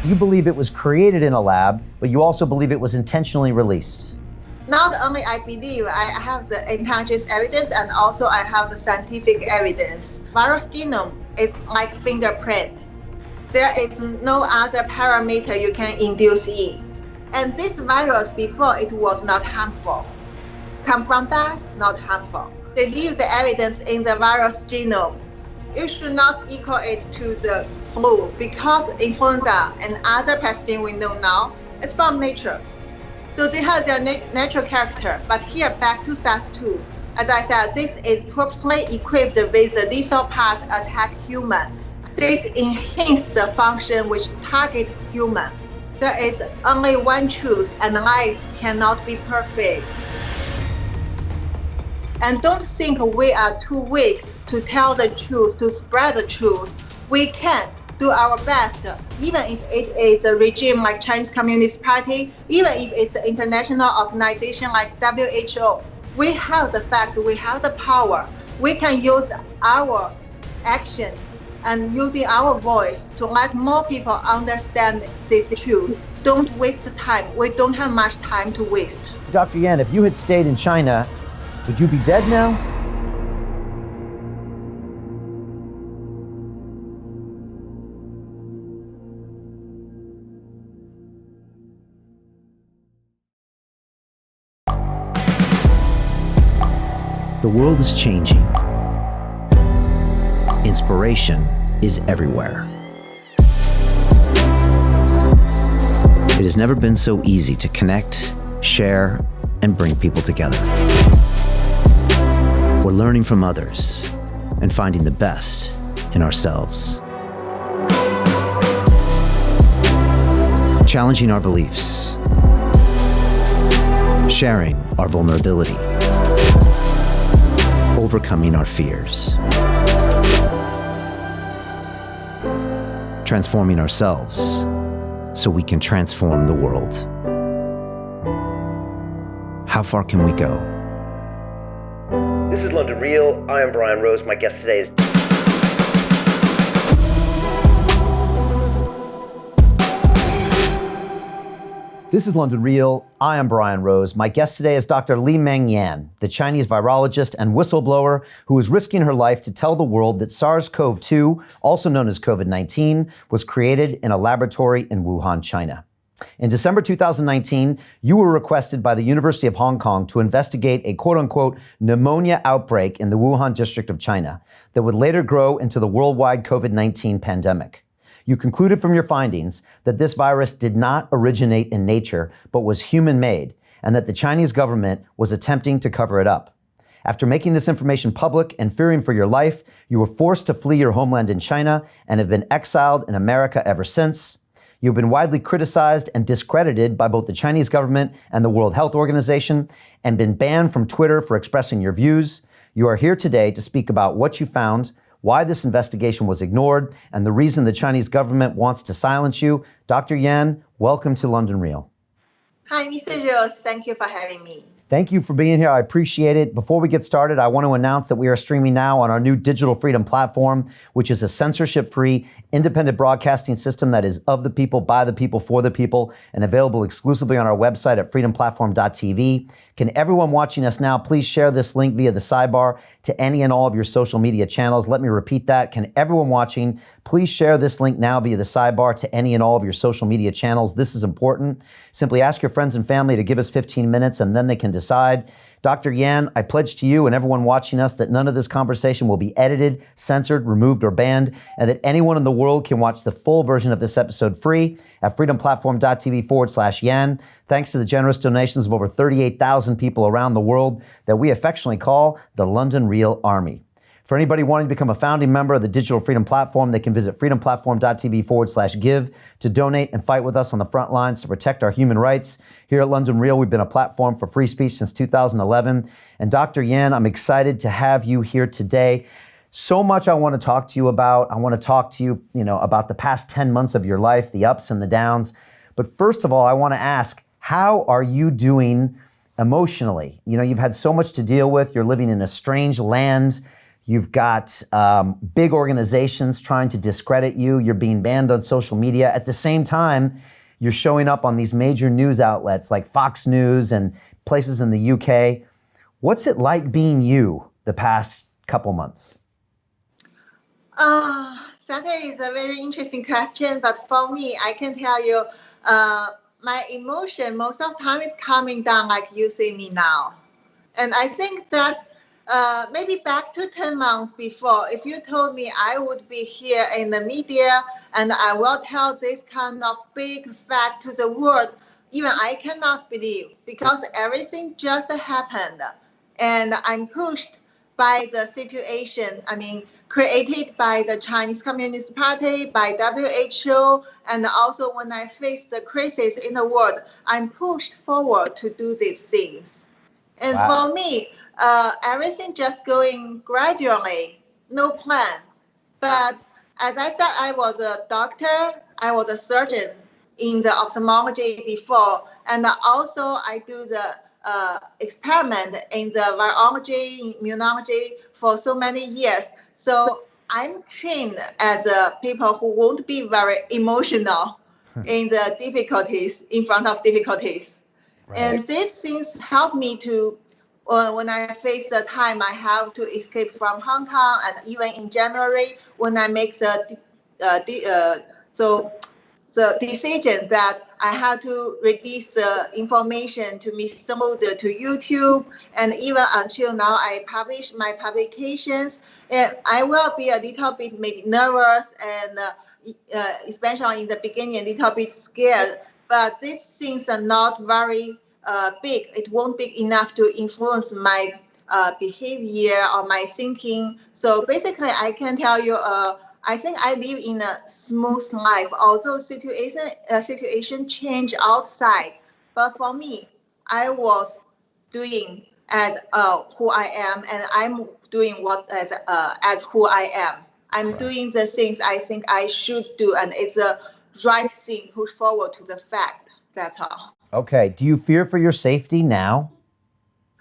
You believe it was created in a lab, but you also believe it was intentionally released. Not only I believe, I have the intelligence evidence and also I have the scientific evidence. Virus genome is like fingerprint. There is no other parameter you can induce in. And this virus before it was not harmful. Come from that, not harmful. They leave the evidence in the virus genome. You should not equal it to the flu because influenza and other pathogens we know now is from nature. So they have their natural character. But here, back to SARS-2. As I said, this is purposely equipped with the lethal part attack human. This enhances the function which target human. There is only one truth, and lies cannot be perfect. And don't think we are too weak to tell the truth, to spread the truth. We can do our best, even if it is a regime like Chinese Communist Party, even if it's an international organization like WHO. We have the fact, we have the power. We can use our action and using our voice to let more people understand this truth. Don't waste time. We don't have much time to waste. Dr. Yan, if you had stayed in China, would you be dead now? The world is changing. Inspiration is everywhere. It has never been so easy to connect, share, and bring people together. We're learning from others and finding the best in ourselves. Challenging our beliefs. Sharing our vulnerability. Overcoming our fears. Transforming ourselves so we can transform the world. How far can we go? This is London Real. I am Brian Rose. My guest today is... This is London Real. I am Brian Rose. My guest today is Dr. Li-Meng Yan, the Chinese virologist and whistleblower who is risking her life to tell the world that SARS-CoV-2, also known as COVID-19, was created in a laboratory in Wuhan, China. In December 2019, you were requested by the University of Hong Kong to investigate a quote-unquote pneumonia outbreak in the Wuhan district of China that would later grow into the worldwide COVID-19 pandemic. You concluded from your findings that this virus did not originate in nature, but was human-made, and that the Chinese government was attempting to cover it up. After making this information public and fearing for your life, you were forced to flee your homeland in China and have been exiled in America ever since. You've been widely criticized and discredited by both the Chinese government and the World Health Organization, and been banned from Twitter for expressing your views. You are here today to speak about what you found, why this investigation was ignored, and the reason the Chinese government wants to silence you. Dr. Yan, welcome to London Real. Hi, Mr. Rose. Thank you for having me. Thank you for being here. I appreciate it. Before we get started, I want to announce that we are streaming now on our new Digital Freedom platform, which is a censorship-free, independent broadcasting system that is of the people, by the people, for the people, and available exclusively on our website at freedomplatform.tv. Can everyone watching us now please share this link via the sidebar to any and all of your social media channels? Let me repeat that. Can everyone watching please share this link now via the sidebar to any and all of your social media channels? This is important. Simply ask your friends and family to give us 15 minutes and then they can decide. Dr. Yan, I pledge to you and everyone watching us that none of this conversation will be edited, censored, removed, or banned, and that anyone in the world can watch the full version of this episode free at freedomplatform.tv/Yan. Thanks to the generous donations of over 38,000 people around the world that we affectionately call the London Real Army. For anybody wanting to become a founding member of the Digital Freedom Platform, they can visit freedomplatform.tv/give to donate and fight with us on the front lines to protect our human rights. Here at London Real, we've been a platform for free speech since 2011. And Dr. Yan, I'm excited to have you here today. So much I want to talk to you about. I want to talk to you, about the past 10 months of your life, the ups and the downs. But first of all, I want to ask, how are you doing emotionally? You've had so much to deal with. You're living in a strange land. You've got big organizations trying to discredit you. You're being banned on social media. At the same time, you're showing up on these major news outlets like Fox News and places in the UK. What's it like being you the past couple months? That is a very interesting question. But for me, I can tell you, my emotion most of the time is coming down like you see me now. And I think that maybe back to 10 months before, if you told me I would be here in the media and I will tell this kind of big fact to the world, even I cannot believe, because everything just happened. And I'm pushed by the situation, created by the Chinese Communist Party, by WHO, and also when I face the crisis in the world, I'm pushed forward to do these things. And Wow. for me, everything just going gradually, no plan. But as I said, I was a doctor, I was a surgeon in the ophthalmology before, and also I do the experiment in the virology, immunology for so many years. So I'm trained as a people who won't be very emotional in the difficulties, in front of difficulties. Right. And these things help me to, when I face the time I have to escape from Hong Kong, and even in January when I make the decision that I have to release the information to Mr. Mulder to YouTube, and even until now I publish my publications, I will be a little bit maybe nervous and especially in the beginning a little bit scared. But these things are not very big. It won't be enough to influence my behavior or my thinking. So basically, I can tell you, I think I live in a smooth life. Although situation change outside, but for me, I was doing as who I am, and I'm doing what as who I am. I'm doing the things I think I should do, and it's the right thing. Push forward to the fact. That's all. Okay. Do you fear for your safety now?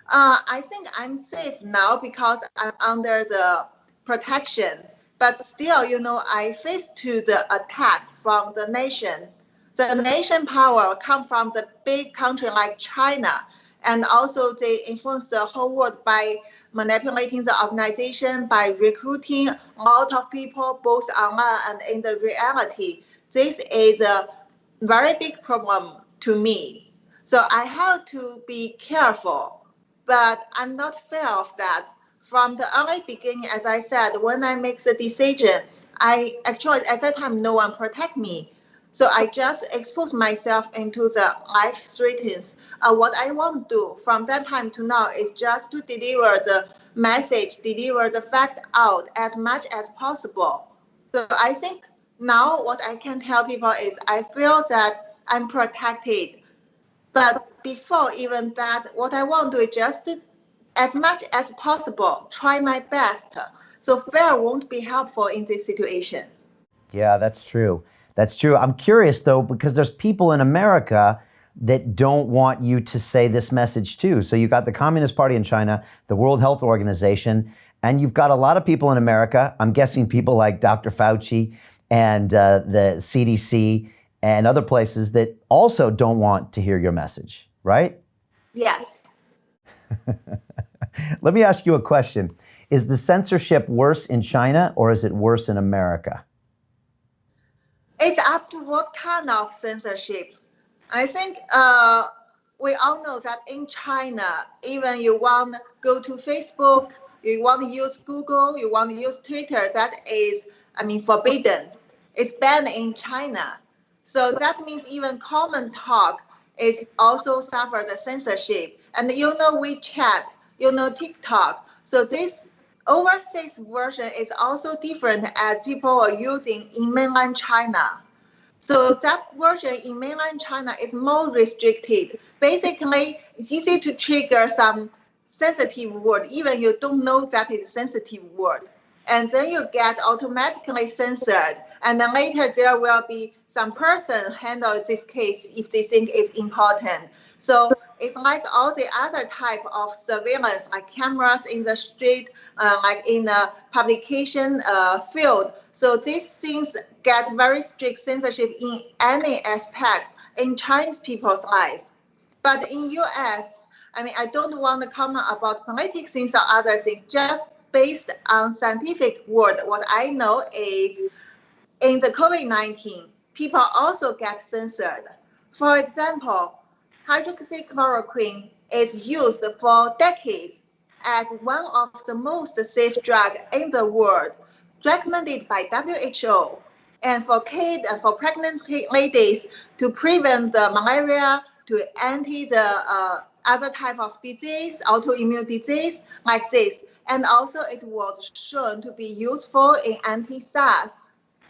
I think I'm safe now because I'm under the protection. But still, I face to the attack from the nation. The nation power come from the big country like China, and also they influence the whole world by manipulating the organization, by recruiting a lot of people, both online and in the reality. This is a very big problem to me. So I have to be careful, but I'm not fair of that. From the early beginning, as I said, when I make the decision, I actually, at that time, no one protect me. So I just expose myself into the life threats. What I want to do from that time to now is just to deliver the message, deliver the fact out as much as possible. So I think now what I can tell people is I feel that I'm protected. But before even that, what I want to do is just to, as much as possible, try my best. So fear won't be helpful in this situation. Yeah, that's true. That's true. I'm curious though, because there's people in America that don't want you to say this message too. So you've got the Communist Party in China, the World Health Organization, and you've got a lot of people in America, I'm guessing people like Dr. Fauci and the CDC and other places that also don't want to hear your message, right? Yes. Let me ask you a question. Is the censorship worse in China or is it worse in America? It's up to what kind of censorship. I think we all know that in China, even you want to go to Facebook, you want to use Google, you want to use Twitter, that is, forbidden. It's banned in China. So that means even common talk is also suffer the censorship. And WeChat, TikTok. So this overseas version is also different as people are using in mainland China. So that version in mainland China is more restricted. Basically, it's easy to trigger some sensitive word, even you don't know that it's a sensitive word. And then you get automatically censored. And then later there will be some person handle this case if they think it's important. So it's like all the other type of surveillance, like cameras in the street, like in the publication field. So these things get very strict censorship in any aspect in Chinese people's life. But in US, I mean, I don't want to comment about political things or other things, just based on scientific word. What I know is in the COVID-19, people also get censored. For example, hydroxychloroquine is used for decades as one of the most safe drugs in the world, recommended by WHO. And for kids and for pregnant ladies to prevent the malaria, to anti the other type of disease, autoimmune disease like this. And also it was shown to be useful in anti-SARS.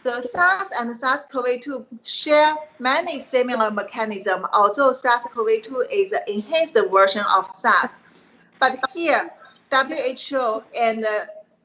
The SARS and SARS-CoV-2 share many similar mechanisms, although SARS-CoV-2 is an enhanced version of SARS. But here, WHO and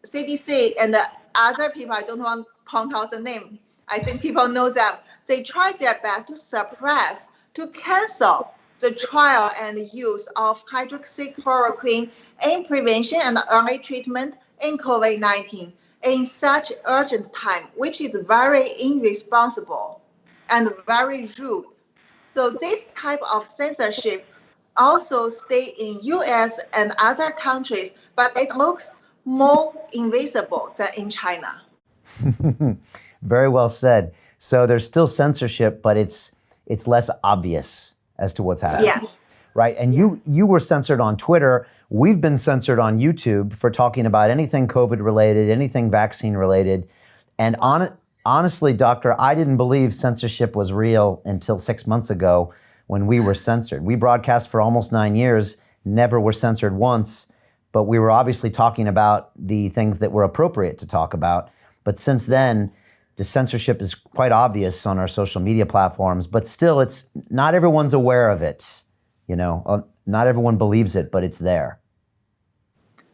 CDC and other people, I don't want to point out the name, I think people know them, they try their best to suppress, to cancel the trial and use of hydroxychloroquine in prevention and early treatment in COVID-19 in such urgent time, which is very irresponsible and very rude. So this type of censorship also stay in US and other countries, but it looks more invisible than in China. Very well said. So there's still censorship, but it's less obvious as to what's happening. Yes. Right. And you were censored on Twitter. We've been censored on YouTube for talking about anything COVID related, anything vaccine related. And honestly, Doctor, I didn't believe censorship was real until 6 months ago when we were censored. We broadcast for almost 9 years, never were censored once, but we were obviously talking about the things that were appropriate to talk about. But since then, the censorship is quite obvious on our social media platforms, but still it's not everyone's aware of it. Not everyone believes it, but it's there.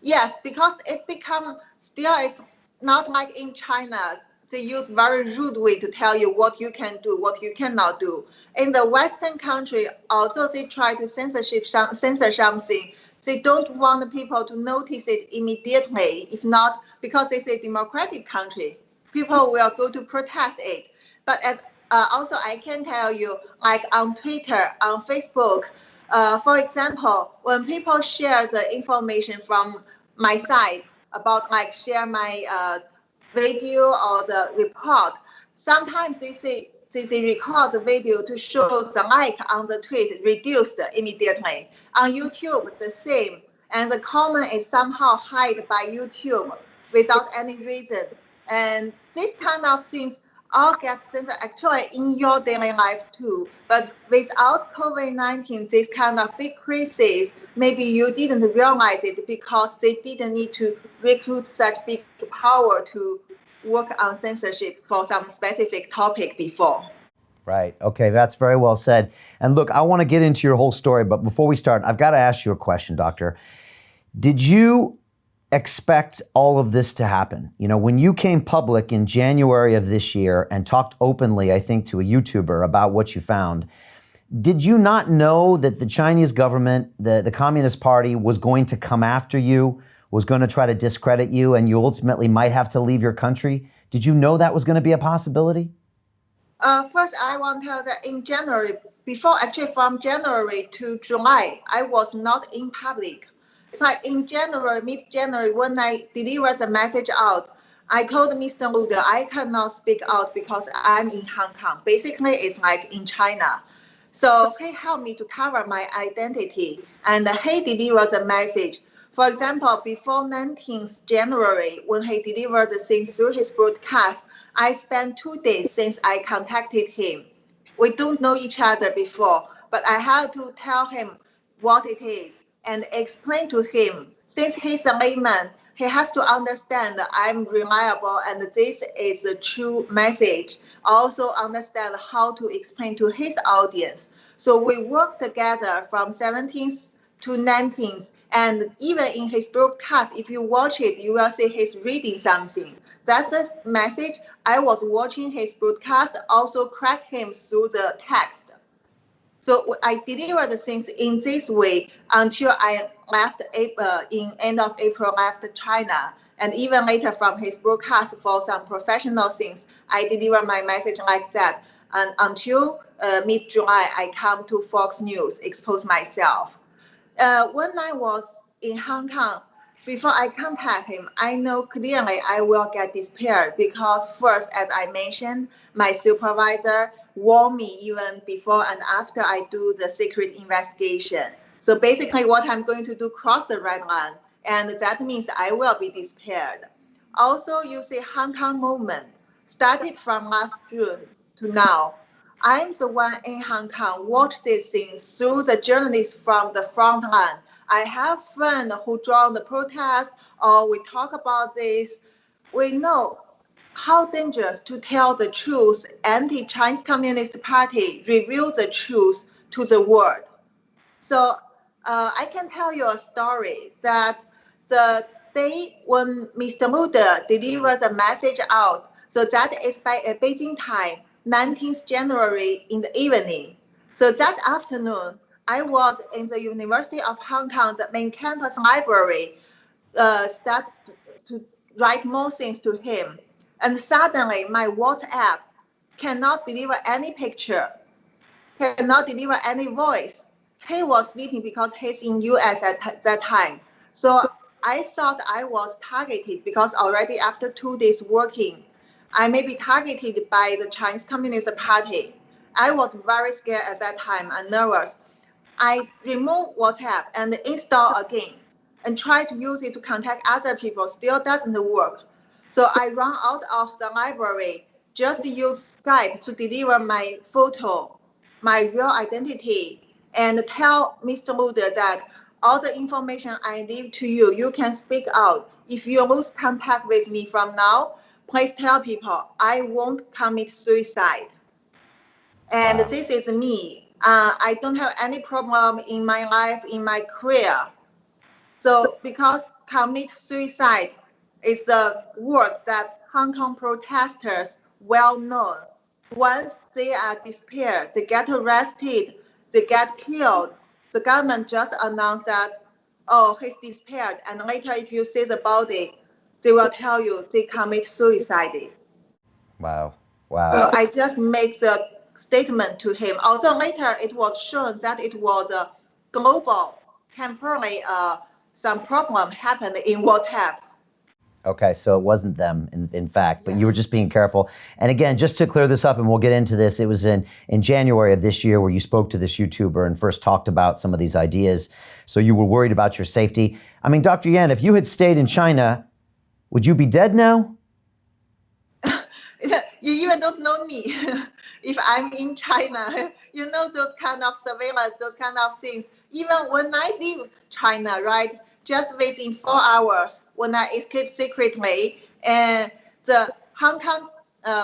Yes, because it becomes still it's not like in China. They use very rude way to tell you what you can do, what you cannot do. In the Western country, although they try to censor something, they don't want the people to notice it immediately. If not, because it's a democratic country, people will go to protest it. But as also I can tell you, like on Twitter, on Facebook, for example, when people share the information from my site about like share my video or the report, sometimes they say they record the video to show the like on the tweet reduced immediately. On YouTube, the same, and the comment is somehow hid by YouTube without any reason. And these kind of things all get censored actually in your daily life too. But without COVID-19, this kind of big crisis, maybe you didn't realize it because they didn't need to recruit such big power to work on censorship for some specific topic before. Right. Okay. That's very well said. And look, I want to get into your whole story, but before we start, I've got to ask you a question, Doctor. Did you expect all of this to happen? When you came public in January of this year and talked openly, I think, to a YouTuber about what you found, did you not know that the Chinese government, the Communist Party, was going to come after you, was going to try to discredit you, and you ultimately might have to leave your country? Did you know that was going to be a possibility? First, I want to tell that in January, from January to July, I was not in public. It's like in January, mid-January, when I delivered the message out, I told Mr. Luder I cannot speak out because I'm in Hong Kong. Basically, it's like in China. So he helped me to cover my identity, and he delivered the message. For example, before 19th January, when he delivered the thing through his broadcast, I spent 2 days since I contacted him. We don't know each other before, but I had to tell him what it is and explain to him. Since he's a layman, he has to understand that I'm reliable and this is a true message. Also understand how to explain to his audience. So we work together from 17th to 19th, and even in his broadcast, if you watch it, you will see he's reading something. That's the message. I was watching his broadcast, also crack him through the text. So I delivered the things in this way until I left in end of April, left China. And even later from his broadcast for some professional things, I deliver my message like that. And until mid-July, I come to Fox News, expose myself. When I was in Hong Kong, before I contact him, I know clearly I will get disappeared because first, as I mentioned, my supervisor warned me even before and after I do the secret investigation. So basically what I'm going to do cross the red line, and that means I will be disappeared. Also, you see Hong Kong movement started from last June to now. I'm the one in Hong Kong watch these things through the journalists from the front line. I have friends who join the protest or we talk about this. We know how dangerous to tell the truth. Anti-Chinese Communist Party reveal the truth to the world. So I can tell you a story that the day when Mr. Mulder delivered the message out, so that is by Beijing time, 19th January in the evening. So that afternoon, I was in the University of Hong Kong, the main campus library, start to write more things to him. And suddenly my WhatsApp cannot deliver any picture, cannot deliver any voice. He was sleeping because he's in US at that time. So I thought I was targeted because already after 2 days working, I may be targeted by the Chinese Communist Party. I was very scared at that time and nervous. I removed WhatsApp and install again and try to use it to contact other people. Still doesn't work. So I run out of the library, just use Skype to deliver my photo, my real identity, and tell Mr. Mulder that all the information I leave to you, you can speak out. If you lose contact with me from now, please tell people I won't commit suicide. And Wow. this is me. I don't have any problem in my life, in my career. So because commit suicide is a word that Hong Kong protesters well known. Once they are disappeared, they get arrested, they get killed. The government just announced that, oh, he's disappeared. And later, if you see the body, they will tell you they commit suicide. Wow. Wow. So I just make the statement to him. Although later it was shown that it was a global, temporarily some problem happened in WhatsApp. Okay, so it wasn't them, in fact, but you were just being careful. And again, just to clear this up, and we'll get into this, it was in January of this year where you spoke to this YouTuber and first talked about some of these ideas. So you were worried about your safety. I mean, Dr. Yan, if you had stayed in China, would you be dead now? You even don't know me. If I'm in China, you know those kind of surveillance, those kind of things. Even when I leave China, right, just within 4 hours, when I escape secretly, and the Hong Kong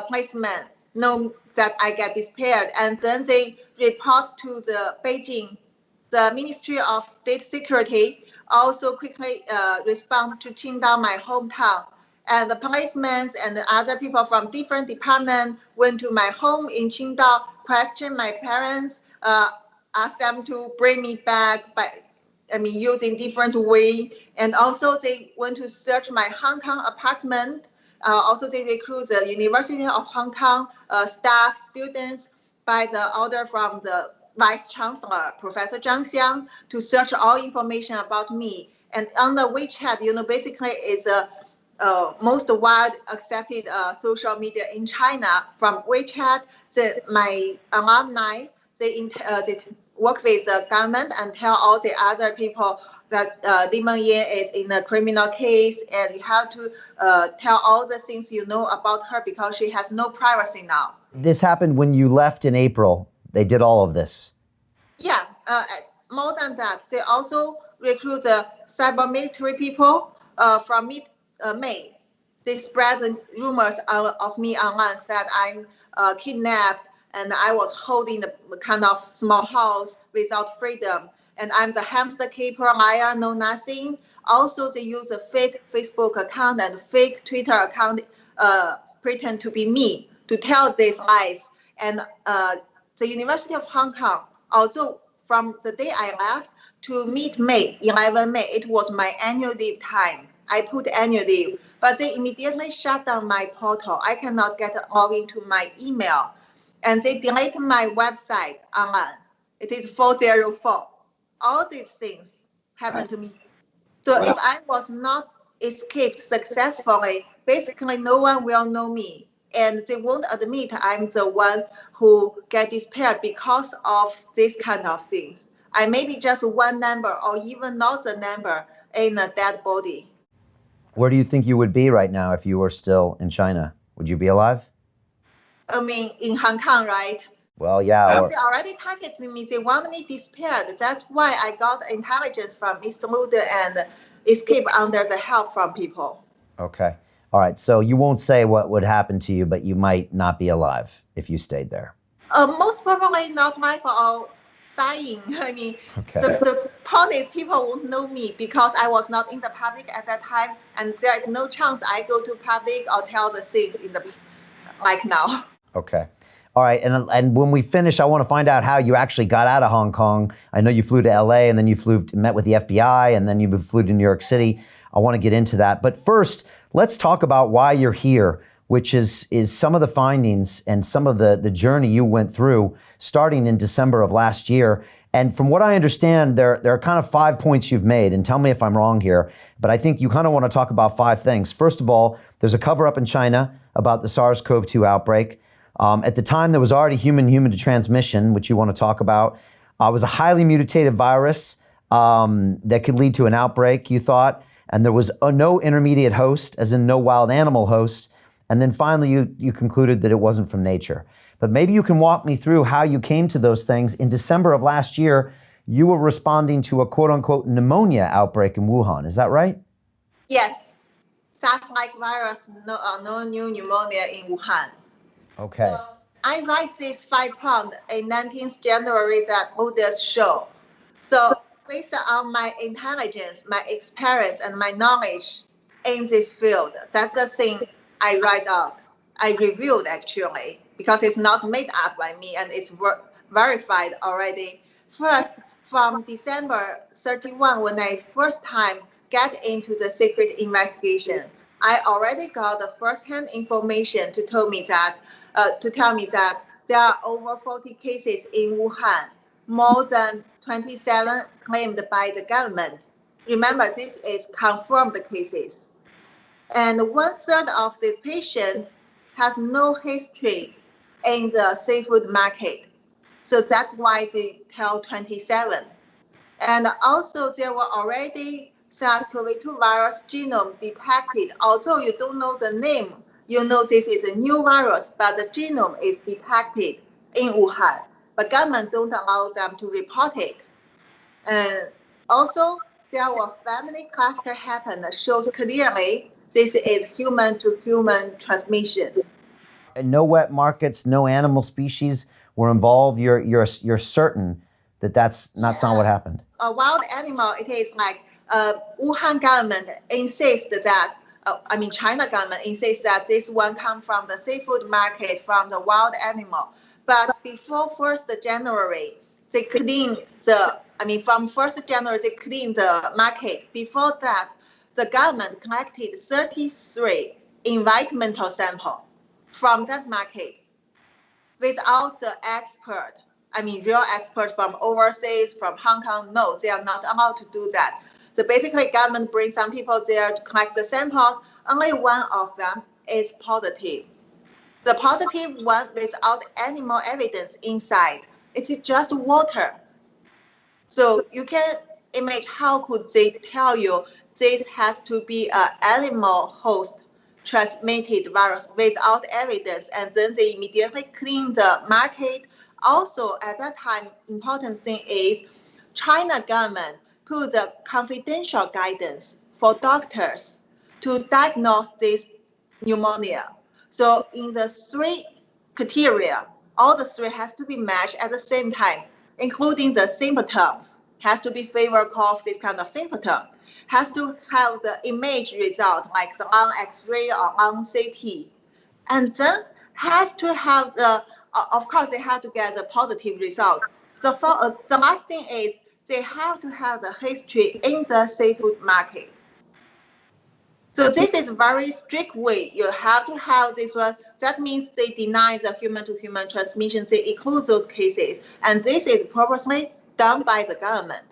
policemen know that I get disappeared, and then they report to the Beijing, the Ministry of State Security, also quickly respond to Qingdao, my hometown. And the policemen and the other people from different departments went to my home in Qingdao, questioned my parents, asked them to bring me back using different way. And also they went to search my Hong Kong apartment. Also they recruit the University of Hong Kong staff, students by the order from the Vice Chancellor, Professor Zhang Xiang, to search all information about me. And on the WeChat, basically it's a most wide accepted social media in China. From WeChat, my alumni, they work with the government and tell all the other people that Li-Meng is in a criminal case, and you have to tell all the things you know about her because she has no privacy now. This happened when you left in April. They did all of this. Yeah, more than that, they also recruit the cyber military people from May. They spread the rumors of me online, said I'm kidnapped and I was holding a kind of small house without freedom. And I'm the hamster keeper, liar, know nothing. Also, they use a fake Facebook account and fake Twitter account, pretend to be me to tell these lies. And the University of Hong Kong Also, from the day I left to mid-May, 11 May, it was my annual leave time. I put annual leave, but they immediately shut down my portal. I cannot get login to my email, and they deleted my website online. It is 404. All these things happened to me. So if I was not escaped successfully, basically no one will know me. And they won't admit I'm the one who get disappeared because of this kind of things. I may be just one number or even not the number in a dead body. Where do you think you would be right now if you were still in China? Would you be alive? I mean, in Hong Kong, right? Well, yeah. They already targeted me. They want me disappeared. That's why I got intelligence from Mr. Luder and escape under the help from people. Okay. All right. So you won't say what would happen to you, but you might not be alive if you stayed there. Most probably not my fault. Dying. I mean, Okay. the point is people won't know me because I was not in the public at that time, and there is no chance I go to public or tell the things in the like now. Okay. All right. And when we finish, I want to find out how you actually got out of Hong Kong. I know you flew to LA and then you met with the FBI and then you flew to New York City. I want to get into that. But first, let's talk about why you're here, which is some of the findings and some of the journey you went through starting in December of last year. And from what I understand, there are kind of 5 points you've made, and tell me if I'm wrong here, but I think you kind of want to talk about 5 things. First of all, there's a cover-up in China about the SARS-CoV-2 outbreak. At the time, there was already human-to transmission, which you want to talk about. It was a highly mutated virus that could lead to an outbreak, you thought, and there was no intermediate host, as in no wild animal host. And then finally, you concluded that it wasn't from nature. But maybe you can walk me through how you came to those things. In December of last year, you were responding to a quote-unquote pneumonia outbreak in Wuhan. Is that right? Yes. SARS-like virus, no new pneumonia in Wuhan. Okay. So I write this 5 pound in 19th January that Luder's show. So based on my intelligence, my experience, and my knowledge in this field, that's the thing I write out. I reviewed actually, because it's not made up by me and it's verified already. First, from December 31, when I first time get into the secret investigation, I already got the first-hand information to tell me that there are over 40 cases in Wuhan, more than 27 claimed by the government. Remember, this is confirmed cases. And 1/3 of these patients has no history in the seafood market. So that's why they tell 27. And also there were already SARS-CoV-2 virus genome detected. Although you don't know the name, you know this is a new virus, but the genome is detected in Wuhan. But government don't allow them to report it. And also there were family cluster happen that shows clearly this is human-to-human transmission. And no wet markets, no animal species were involved. You're certain that that's not what happened. A wild animal, it is like Wuhan government insists that, China government insists that this one comes from the seafood market, from the wild animal. But before 1st January, they clean from 1st January, they clean the market. Before that, the government collected 33 environmental samples from that market without the real expert from overseas, from Hong Kong. No, they are not allowed to do that. So basically, government brings some people there to collect the samples. Only one of them is positive. The positive one without animal evidence inside. It is just water. So you can imagine how could they tell you this has to be an animal host transmitted virus without evidence, and then they immediately clean the market. Also, at that time, important thing is China government put the confidential guidance for doctors to diagnose this pneumonia. So in the 3 criteria, all the 3 has to be matched at the same time, including the symptoms. Has to be fever, cough, this kind of symptom. Has to have the image result, like the lung X-ray or lung CT. And then has to have of course, they have to get the positive result. The last thing is they have to have the history in the seafood market. So this is a very strict way. You have to have this one. That means they deny the human-to-human transmission. They include those cases. And this is purposely done by the government.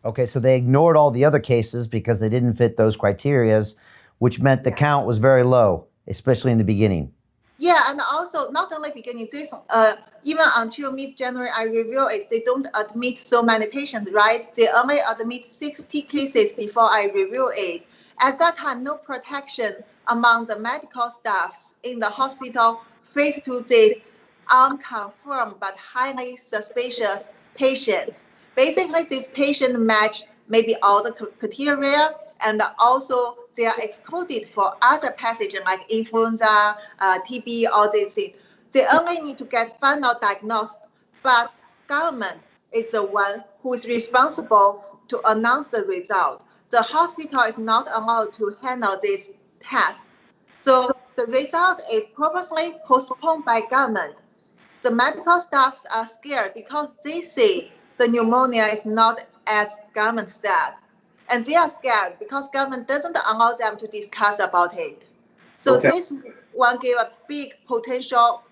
Okay, so they ignored all the other cases because they didn't fit those criterias, which meant the count was very low, especially in the beginning. Yeah, and also not only beginning this, even until mid-January, I review it, they don't admit so many patients, right? They only admit 60 cases before I review it. At that time, no protection among the medical staffs in the hospital faced to this unconfirmed but highly suspicious patient. Basically, this patient match maybe all the criteria, and also they are excluded for other pathogens like influenza, TB, all these things. They only need to get final diagnosed, but government is the one who is responsible to announce the result. The hospital is not allowed to handle this test. So the result is purposely postponed by government. The medical staffs are scared because they say the pneumonia is not as government said. And they are scared because government doesn't allow them to discuss about it. So this one gave a big potential,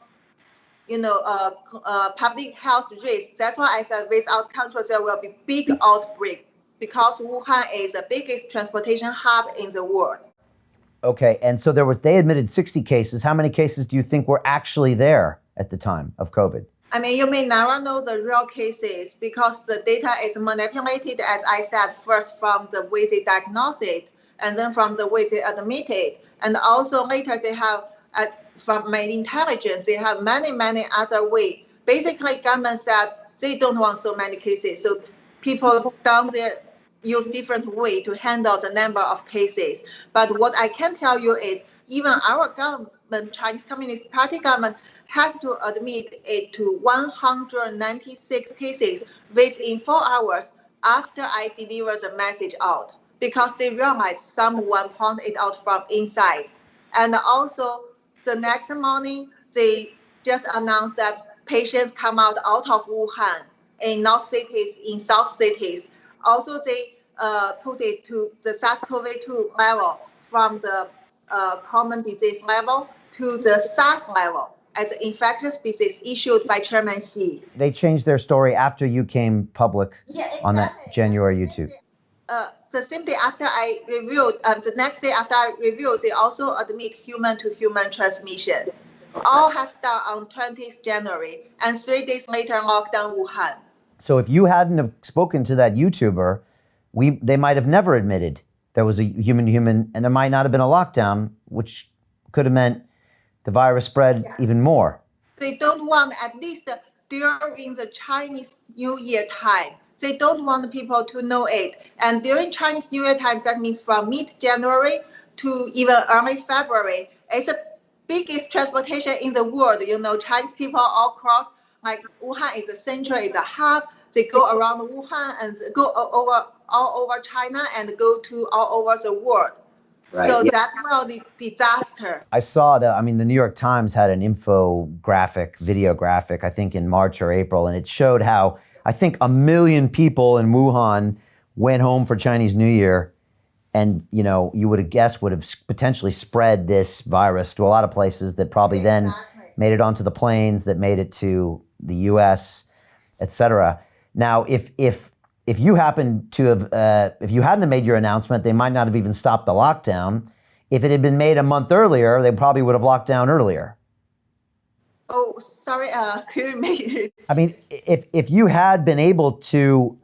public health risk. That's why I said without control, there will be big outbreak because Wuhan is the biggest transportation hub in the world. Okay, and so they admitted 60 cases. How many cases do you think were actually there at the time of COVID? I mean, you may never know the real cases because the data is manipulated, as I said, first from the way they diagnose it, and then from the way they admit it. And also later they have, from my intelligence, they have many other ways. Basically, government said they don't want so many cases. So people down there use different way to handle the number of cases. But what I can tell you is even our government, Chinese Communist Party government, has to admit it to 196 cases within 4 hours after I deliver the message out, because they realized someone pointed it out from inside. And also the next morning, they just announced that patients come out of Wuhan in north cities, in south cities. Also, they put it to the SARS-CoV-2 level from the common disease level to the SARS level as an infectious disease issued by Chairman Xi. They changed their story after you came public on that January YouTube. The same day after I reviewed, the next day after I reviewed, they also admit human-to-human transmission. All has done on 20th January, and 3 days later, lockdown Wuhan. So if you hadn't have spoken to that YouTuber, they might have never admitted there was a human-to-human, and there might not have been a lockdown, which could have meant the virus spread even more. They don't want, at least during the Chinese New Year time, they don't want people to know it. And during Chinese New Year time, that means from mid-January to even early February, it's the biggest transportation in the world. Chinese people all across, like Wuhan is the center, is a hub. They go around Wuhan and go all over China and go to all over the world. Right. So that was the disaster. I saw that, the New York Times had an video graphic, I think in March or April, and it showed how, I think 1 million people in Wuhan went home for Chinese New Year, and, you would have guessed would have potentially spread this virus to a lot of places that probably then made it onto the planes, that made it to the US, et cetera. Now, if you happened to have, if you hadn't have made your announcement, they might not have even stopped the lockdown. If it had been made a month earlier, they probably would have locked down earlier. Oh, sorry, could you make it? If you had been able to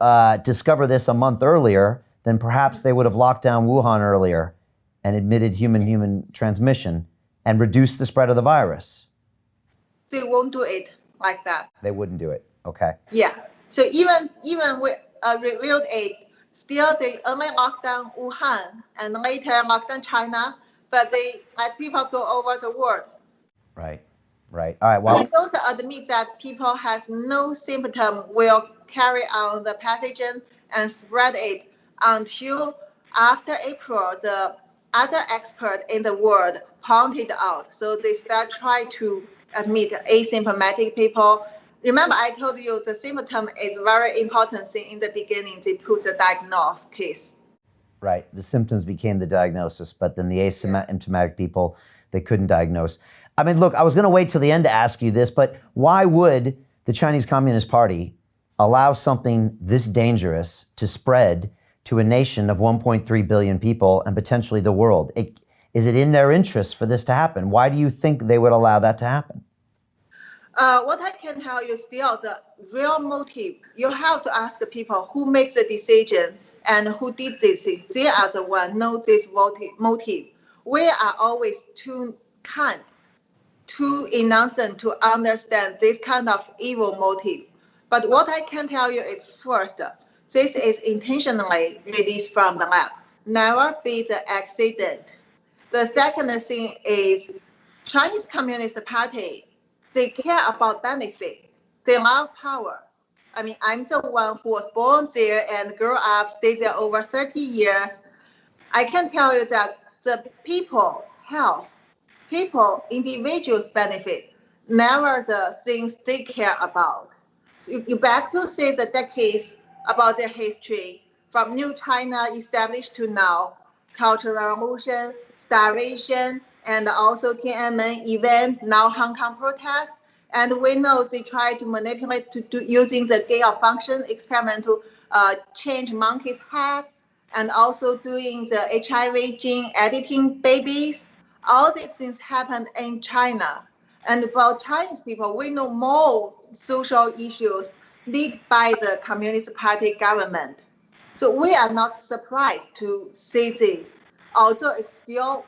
discover this a month earlier, then perhaps they would have locked down Wuhan earlier and admitted human-human transmission and reduced the spread of the virus. They won't do it like that. They wouldn't do it. Okay. Yeah. So even we revealed it, still they only locked down Wuhan and later locked down China, but they let people go over the world. Right. All right. Well, they don't admit that people has no symptom will carry on the pathogen and spread it until after April. The other expert in the world pointed out. So they start try to admit asymptomatic people Remember, I told you the symptom is very important thing in the beginning. They put the diagnosis case. Right. The symptoms became the diagnosis, but then the asymptomatic people, they couldn't diagnose. I mean, look, I was going to wait till the end to ask you this, but why would the Chinese Communist Party allow something this dangerous to spread to a nation of 1.3 billion people and potentially the world? Is it in their interest for this to happen? Why do you think they would allow that to happen? What I can tell you still, the real motive, you have to ask the people who makes the decision and who did this. They are the one know this motive. We are always too kind, too innocent to understand this kind of evil motive. But what I can tell you is first, this is intentionally released from the lab. Never be the accident. The second thing is Chinese Communist Party, they care about benefit. They love power. I mean, I'm the one who was born there and grew up, stayed there over 30 years. I can tell you that the people's health, individuals' benefit, never the things they care about. So you back to say the decades about their history, from New China established to now, Cultural Revolution, starvation, and also Tiananmen event, now Hong Kong protest. And we know they try to manipulate using the gain of function experiment to change monkey's head, and also doing the HIV gene editing babies. All these things happened in China. And for Chinese people, we know more social issues led by the Communist Party government. So we are not surprised to see this, although it's still,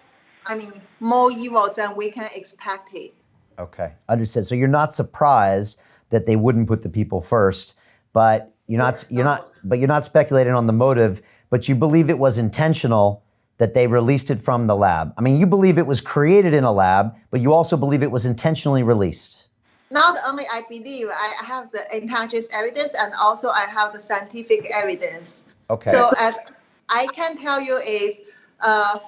more evil than we can expect it. Okay, understood. So you're not surprised that they wouldn't put the people first, but you're not speculating on the motive, but you believe it was intentional that they released it from the lab. I mean, you believe it was created in a lab, but you also believe it was intentionally released. Not only I believe, I have the intelligence evidence and also I have the scientific evidence. Okay. So as I can tell you is,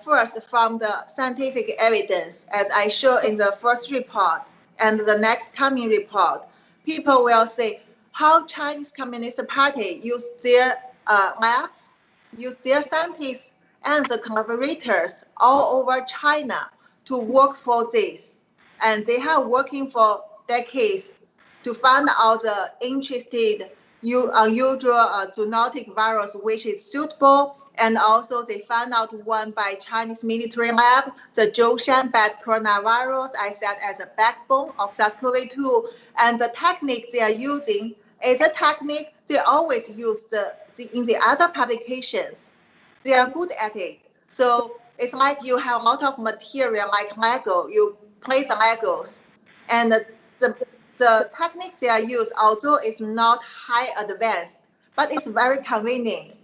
first from the scientific evidence, as I show in the first report and the next coming report, people will say how Chinese Communist Party use their labs, use their scientists and the collaborators all over China to work for this. And they have working for decades to find out the interested unusual zoonotic virus which is suitable. And also they found out one by Chinese military lab, the Zhoushan bat coronavirus, I said as a backbone of SARS-CoV-2. And the technique they are using is a technique they always use in the other publications. They are good at it. So it's like you have a lot of material like Lego, you place the Legos. And the techniques they are used, although it's not high advanced, but it's very convenient.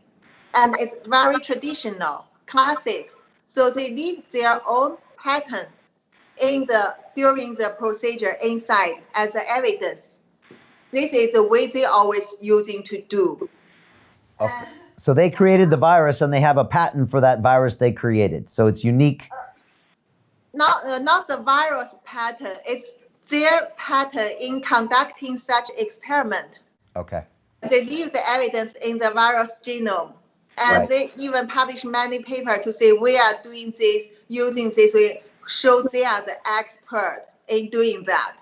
And it's very traditional, classic. So they leave their own pattern during the procedure inside as evidence. This is the way they always using to do. Okay. So they created the virus and they have a patent for that virus they created. So it's unique. Not the virus pattern. It's their pattern in conducting such experiment. Okay. They leave the evidence in the virus genome. And right. They even publish many papers to say we are doing this, using this, we show they are the expert in doing that.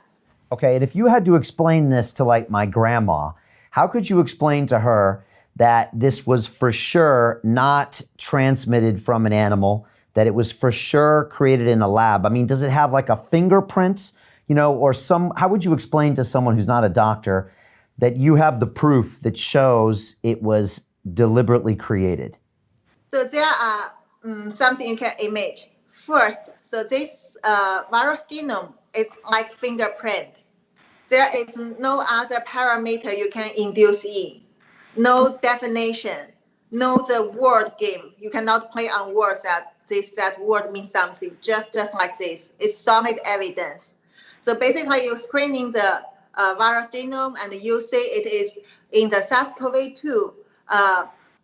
Okay, and if you had to explain this to like my grandma, how could you explain to her that this was for sure not transmitted from an animal, that it was for sure created in a lab? I mean, does it have like a fingerprint, or how would you explain to someone who's not a doctor that you have the proof that shows it was deliberately created? So there are something you can image. First, so this virus genome is like fingerprint. There is no other parameter you can induce in. No definition, no the word game. You cannot play on words that word means something, just like this. It's solid evidence. So basically you're screening the virus genome and you say it is in the SARS-CoV-2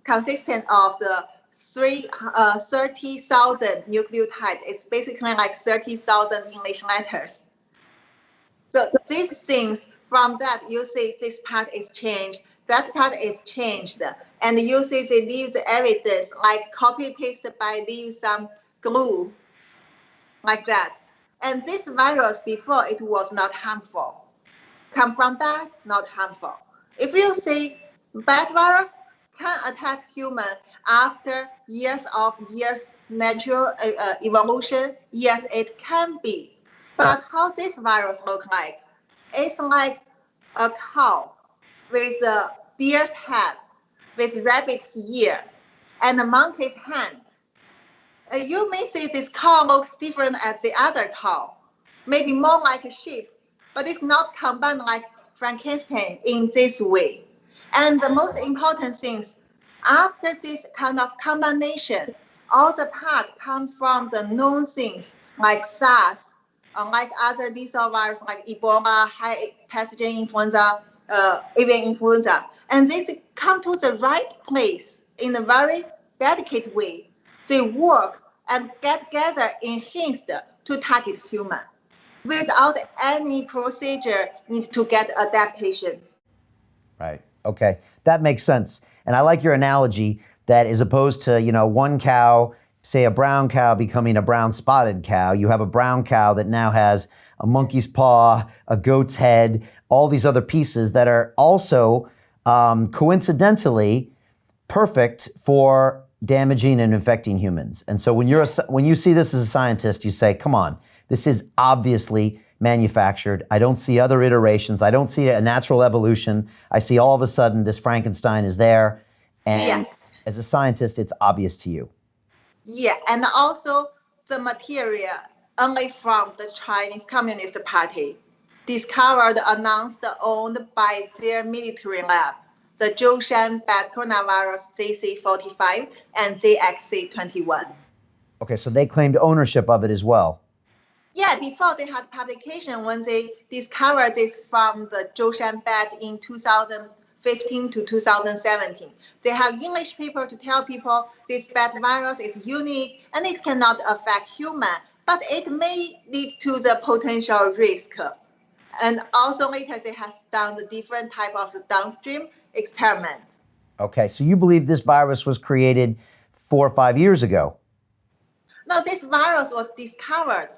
consistent of the 30,000 nucleotide. It's basically like 30,000 English letters. So these things From that, you see this part is changed, that part is changed. And you see they leave the evidence, like copy paste by leave some glue, like that. And this virus before, it was not harmful. Come from bat, not harmful. If you see bat virus can attack human after years of natural evolution, yes, it can be. But how this virus look like? It's like a cow with a deer's head, with rabbit's ear, and a monkey's hand. You may see this cow looks different as the other cow, maybe more like a sheep, but it's not combined like Frankenstein in this way. And the most important things, after this kind of combination, all the parts come from the known things like SARS, unlike other lethal viruses like Ebola, high pathogen influenza, avian influenza. And they come to the right place in a very delicate way. They work and get together enhanced to target human without any procedure need to get adaptation. Right. Okay. That makes sense. And I like your analogy that as opposed to, one cow, say a brown cow becoming a brown spotted cow, you have a brown cow that now has a monkey's paw, a goat's head, all these other pieces that are also coincidentally perfect for damaging and infecting humans. And so when you see this as a scientist, you say, come on, this is obviously manufactured. I don't see other iterations. I don't see a natural evolution. I see all of a sudden this Frankenstein is there. And yes. As a scientist, it's obvious to you. Yeah, and also the material only from the Chinese Communist Party, discovered, announced, owned by their military lab, the Zhoushan bat coronavirus ZC45 and ZXC21. Okay, so they claimed ownership of it as well. Yeah, before they had publication when they discovered this from the Zhoushan bat in 2015 to 2017. They have English paper to tell people this bat virus is unique and it cannot affect human, but it may lead to the potential risk. And also later they have done the different type of the downstream experiment. Okay, so you believe this virus was created 4 or 5 years ago? No, this virus was discovered.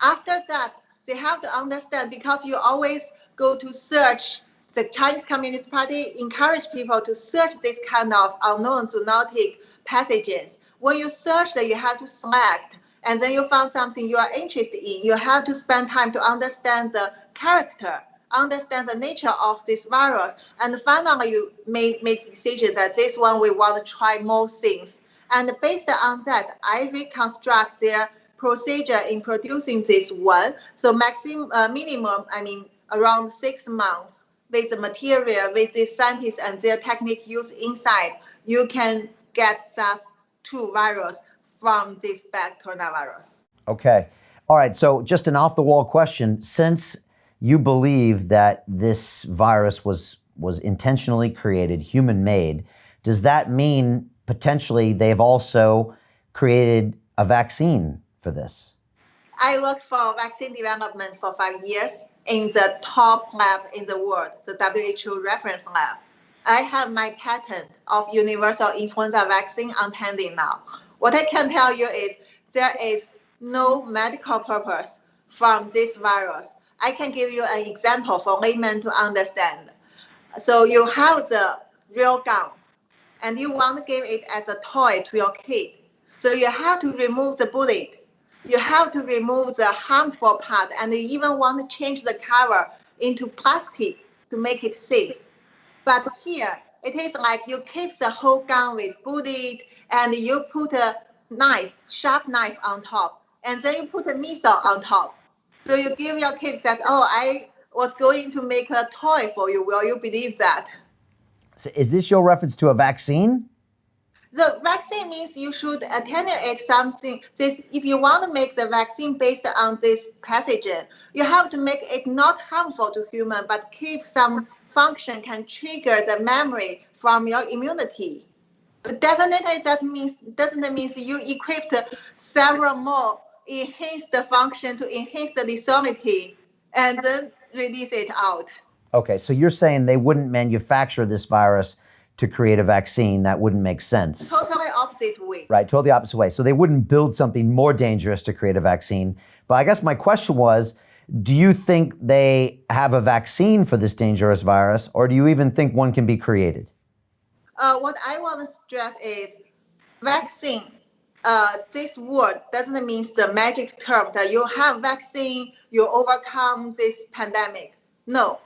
After that, they have to understand, because you always go to search, the Chinese Communist Party encourage people to search this kind of unknown zoonotic pathogens. When you search that, you have to select, and then you found something you are interested in. You have to spend time to understand the character, understand the nature of this virus, and finally you make decisions that this one we want to try more things. And based on that, I reconstruct their procedure in producing this one. So minimum, around 6 months with the material, with the scientists and their technique used inside, you can get SARS-2 virus from this bat coronavirus. Okay. All right. So just an off-the-wall question. Since you believe that this virus was intentionally created, human-made, does that mean potentially they've also created a vaccine for this? I worked for vaccine development for 5 years in the top lab in the world, the WHO reference lab. I have my patent of universal influenza vaccine on pending now. What I can tell you is there is no medical purpose from this virus. I can give you an example for laymen to understand. So you have the real gun and you want to give it as a toy to your kid. So you have to remove the bullet. You have to remove the harmful part, and you even want to change the cover into plastic to make it safe. But here, it is like you keep the whole gun with bullet, and you put a knife, sharp knife on top, and then you put a missile on top. So you give your kids that, oh, I was going to make a toy for you. Will you believe that? So is this your reference to a vaccine? The vaccine means you should attenuate something. If you want to make the vaccine based on this pathogen, you have to make it not harmful to human, but keep some function can trigger the memory from your immunity. But definitely doesn't mean you equipped several more, enhance the function to enhance the lethality, and then release it out. Okay, so you're saying they wouldn't manufacture this virus to create a vaccine. That wouldn't make sense. Totally opposite way. Right, totally opposite way. So they wouldn't build something more dangerous to create a vaccine. But I guess my question was, do you think they have a vaccine for this dangerous virus, or do you even think one can be created? What I want to stress is vaccine. This word doesn't mean the magic term that you have vaccine, you overcome this pandemic. No.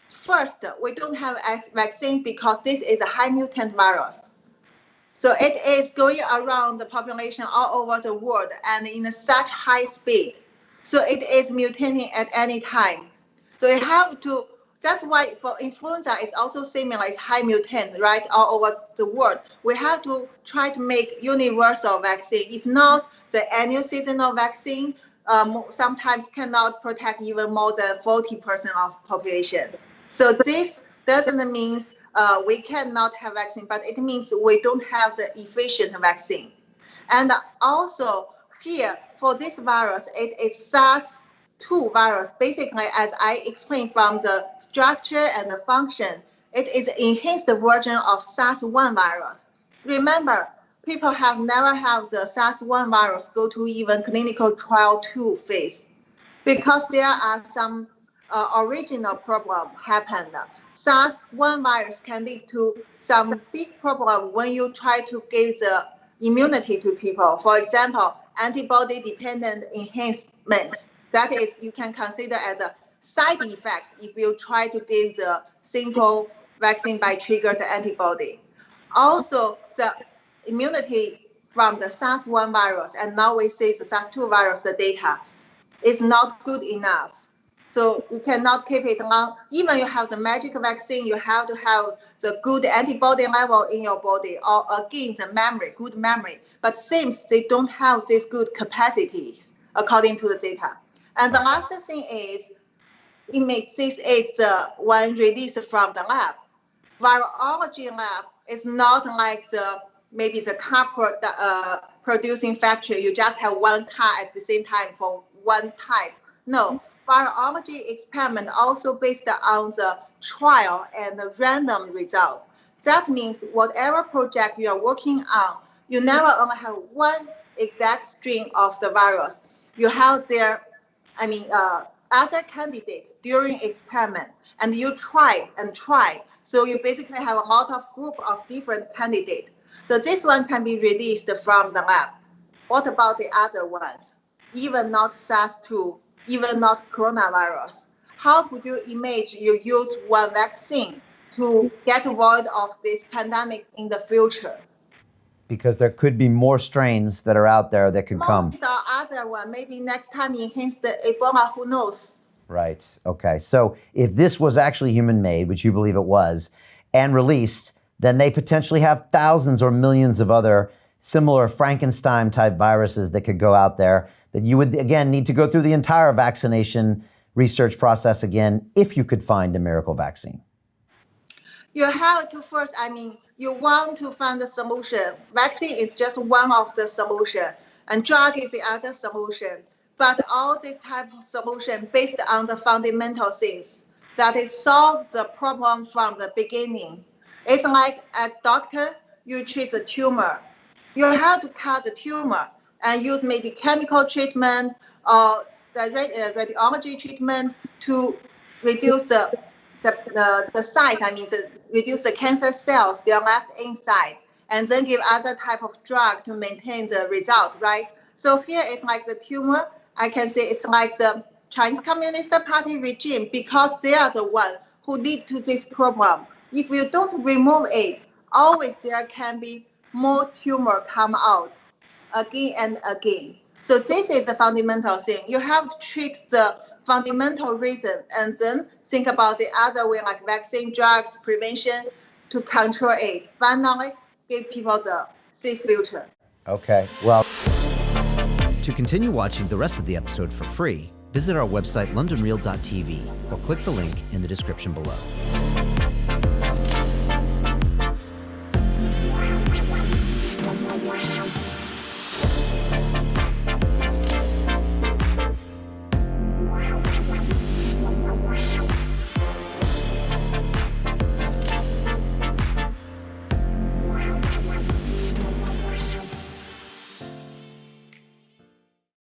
First, we don't have a vaccine because this is a high mutant virus. So it is going around the population all over the world and in such high speed. So it is mutating at any time. So you have to, that's why for influenza it's also similar, it's high mutant, right, all over the world. We have to try to make universal vaccine. If not, the annual seasonal vaccine sometimes cannot protect even more than 40% of population. So this doesn't mean we cannot have vaccine, but it means we don't have the efficient vaccine. And also here, for this virus, it is SARS-2 virus. Basically, as I explained from the structure and the function, it is an enhanced version of SARS-1 virus. Remember, people have never had the SARS-1 virus go to even clinical trial 2 phase because there are some original problem happened. SARS-1 virus can lead to some big problem when you try to give the immunity to people. For example, antibody-dependent enhancement. That is, you can consider as a side effect if you try to give the simple vaccine by trigger the antibody. Also, the immunity from the SARS-1 virus, and now we see the SARS-2 virus, the data, is not good enough. So you cannot keep it long. Even you have the magic vaccine, you have to have the good antibody level in your body, or again, the memory, good memory. But seems they don't have this good capacities according to the data. And the last thing is, this is one released from the lab. Virology lab is not like maybe the car producing factory. You just have one car at the same time for one type. No. Virology experiment also based on the trial and the random result. That means whatever project you are working on, you never only have one exact strain of the virus. You have other candidate during experiment, and you try and try. So you basically have a lot of group of different candidates. So this one can be released from the lab. What about the other ones? Even not SARS-2. Even not coronavirus. How could you imagine you use one vaccine to get rid of this pandemic in the future? Because there could be more strains that are out there that could come. Most are other one. Maybe next time enhance the Ebola, who knows? Right, okay. So if this was actually human-made, which you believe it was, and released, then they potentially have thousands or millions of other similar Frankenstein-type viruses that could go out there that you would, again, need to go through the entire vaccination research process again if you could find a miracle vaccine. You have to first, you want to find the solution. Vaccine is just one of the solution, and drug is the other solution. But all this type of solution based on the fundamental things that is solve the problem from the beginning. It's like as doctor, you treat the tumor. You have to cut the tumor and use maybe chemical treatment or the radiology treatment to reduce the site, reduce the cancer cells, they are left inside, and then give other type of drug to maintain the result, right? So here it's like the tumor, I can say it's like the Chinese Communist Party regime because they are the one who lead to this problem. If you don't remove it, always there can be more tumor come out again and again. So this is the fundamental thing. You have to treat the fundamental reason and then think about the other way like vaccine, drugs, prevention to control it. Finally, give people the safe future. Okay, well. To continue watching the rest of the episode for free, visit our website londonreal.tv or click the link in the description below.